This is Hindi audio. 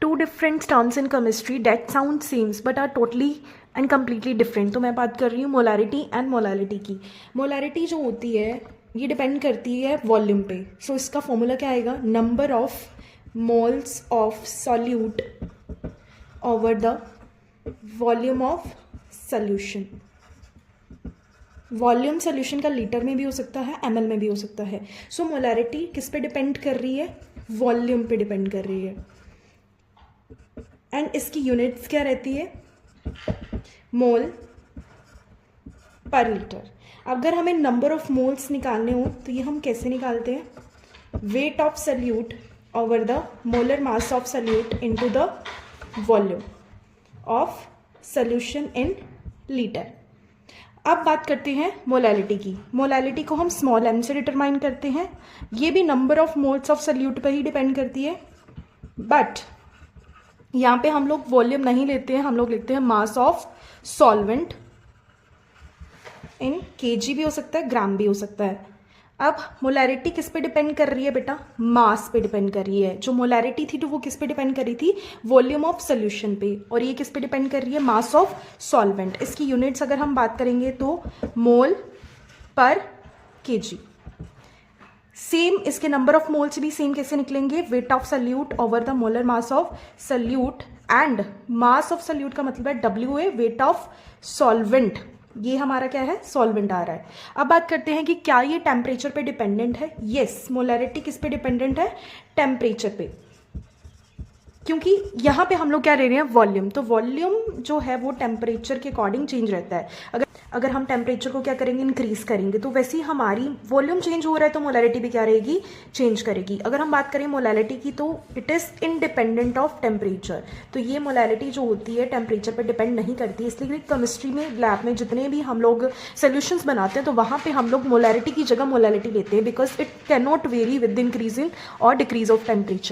To different terms in chemistry that sound sames but are totally and completely different. तो मैं बात कर रही हूँ मोलारिटी एंड मोलालिटी की। मोलारिटी जो होती है ये डिपेंड करती है वॉल्यूम पे। सो इसका फॉर्मूला क्या आएगा, number of moles of solute over the volume of solution. Volume solution का लीटर में भी हो सकता है, एमएल में भी हो सकता है। सो मोलारिटी किस पे डिपेंड कर रही है, वॉल्यूम पे डिपेंड कर रही है। एंड इसकी यूनिट्स क्या रहती है, मोल पर लीटर। अगर हमें नंबर ऑफ मोल्स निकालने हो तो ये हम कैसे निकालते हैं, weight of solute over the molar mass of solute into the volume of solution in litre. अब बात करते हैं मोलालिटी की। मोलालिटी को हम स्मॉल m से डिटरमाइन करते हैं। ये भी number of moles of solute पर ही डिपेंड करती है, बट यहाँ पे हम लोग वॉल्यूम नहीं लेते हैं, हम लोग लेते हैं mass of solvent in kg भी हो सकता है, ग्राम भी हो सकता है। अब मोलारिटी किस पे डिपेंड कर रही है बेटा, मास पे डिपेंड कर रही है। जो मोलारिटी थी तो वो किस पे डिपेंड कर रही थी, वॉल्यूम ऑफ सोल्यूशन पे, और ये किस पे डिपेंड कर रही है, मास ऑफ सॉल्वेंट। इसकी यूनिट्स अगर हम बात करेंगे तो मोल पर केजी। सेम इसके नंबर ऑफ मोल्स भी सेम कैसे निकलेंगे, weight of solute over the molar mass of solute, and mass of solute का मतलब है WA, वेट ऑफ सॉल्वेंट। ये हमारा क्या है, सॉल्वेंट आ रहा है। अब बात करते हैं कि क्या ये टेम्परेचर पे डिपेंडेंट है। यस, मोलारिटी किस पे डिपेंडेंट है, टेम्परेचर पे, क्योंकि यहाँ पे हम लोग क्या ले रहे हैं, वॉल्यूम। तो वॉल्यूम जो है वो टेम्परेचर के अकॉर्डिंग चेंज रहता है। अगर हम टेम्परेचर को क्या करेंगे, इंक्रीज करेंगे, तो वैसे ही हमारी वॉल्यूम चेंज हो रहा है तो मोलारिटी भी क्या रहेगी, चेंज करेगी। अगर हम बात करें मोलालिटी की तो it is independent of temperature. तो ये मोलालिटी जो होती है टेम्परेचर पर डिपेंड नहीं करती। इसलिए केमिस्ट्री में, लैब में जितने भी हम लोग सोल्यूशंस बनाते हैं तो वहाँ पे हम लोग मोलारिटी की जगह मोलालिटी लेते हैं, because it can not very with increasing और डिक्रीज ऑफ टेम्परेचर।